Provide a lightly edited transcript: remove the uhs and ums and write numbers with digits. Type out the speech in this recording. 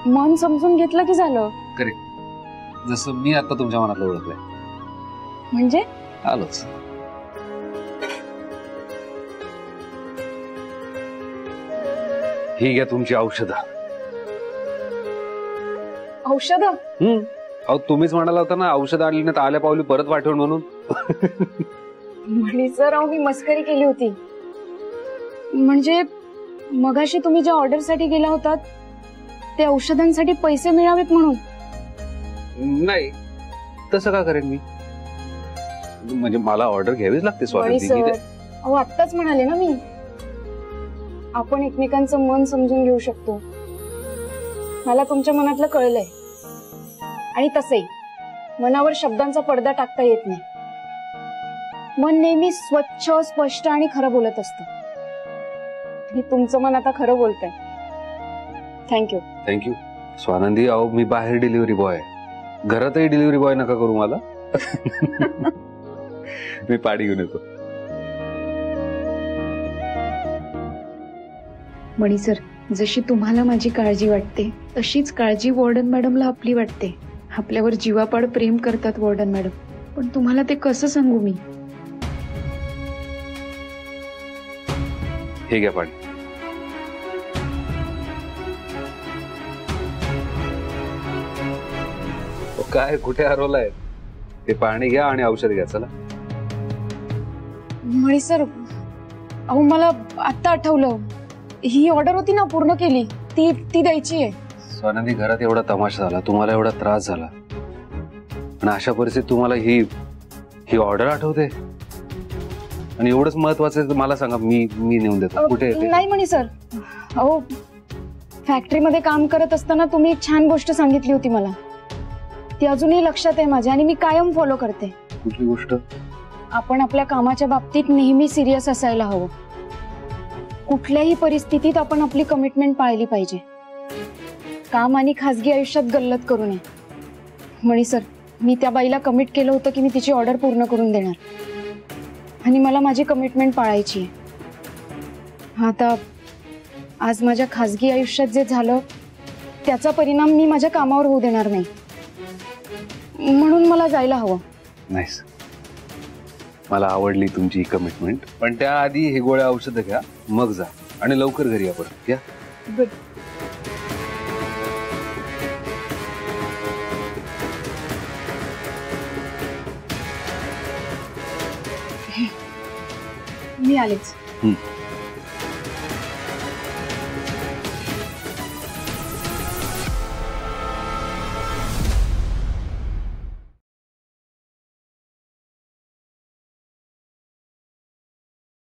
मन समजून घेतलं की झालं. करेक्ट, जसं मी आता तुमच्या मनातलं ओळखलंय. म्हणजे आलोच. ही घ्या तुमची औषधं. औषधं? अहो तुम्हीच म्हणाला होता ना औषध आणली ना तर आल्या पावली परत पाठवून म्हणून. म्हणी सर, अहो मी मस्करी केली होती. म्हणजे मगाशी तुम्ही ज्या ऑर्डर साठी गेला होतात ते औषधांसाठी पैसे मिळावेत म्हणून. नाही, तसं का करेन मी? म्हणजे मला ऑर्डर घ्यावीच लागते स्वाती. अहो आत्ताच म्हणाले ना मी, आपण एकमेकांचं मन समजून घेऊ शकतो. मला तुमच्या मनातलं कळलंय. आणि तसंही मनावर शब्दांचा पडदा टाकता येत नाही. मन नेहमी स्वच्छ, स्पष्ट आणि खरं बोलत असतं. आणि तुमचं मन आता खरं बोलतंय. थँक्यू. थँक्यू स्वानंदी. अहो मी बाहेर डिलिव्हरी बॉय, घरातही डिलिव्हरी बॉय नका करू मला. मी पाडी घेऊन येतो. मणी सर, जशी तुम्हाला माझी काळजी वाटते तशीच काळजी वॉर्डन मॅडमला आपली वाटते. आपल्यावर जीवापाड प्रेम करतात वॉर्डन मॅडम. पण तुम्हाला ते कसं सांगू मी? हे घ्या पाणी. काय कुठे हरवलाय? ते पाणी घ्या आणि औषध घ्या. चला. मणी सर, अहो मला आता आठवलं, ही ऑर्डर होती ना पूर्ण केली, ती द्यायची आहे. स्वानंदी, घरात एवढा तमाशा झाला, तुम्हाला एवढा त्रास झाला, आणि अशा परिस्थितीत तुम्हाला ही ऑर्डर आठवते? आणि एवढंच महत्वाचं मला सांगा, मी नेऊन देतो. कुठे? नाही मणी सर, अहो फॅक्टरीमध्ये काम करत असताना तुम्ही एक छान गोष्ट सांगितली होती मला. ती अजूनही लक्षात आहे माझ्या आणि मी कायम फॉलो करते. कुठली गोष्ट? आपण आपल्या कामाच्या बाबतीत नेहमी सिरियस असायला हवं. कुठल्याही परिस्थितीत आपण आपली कमिटमेंट पाळली पाहिजे. काम आणि खासगी आयुष्यात गल्लत करू नये. मणी सर, मी त्या बाईला कमिट केलं होतं की मी तिची ऑर्डर पूर्ण करून देणार, आणि मला माझी कमिटमेंट पाळायची आहे. आता आज माझ्या खासगी आयुष्यात जे झालं त्याचा परिणाम मी माझ्या कामावर होऊ देणार नाही, म्हणून मला जायला हवं. नाईस, मला आवडली तुमची कमिटमेंट. पण त्याआधी हे गोळ्या औषधं घ्या, मग जा, आणि लवकर घरी या परत. घ्या. गुड. मी आलेच.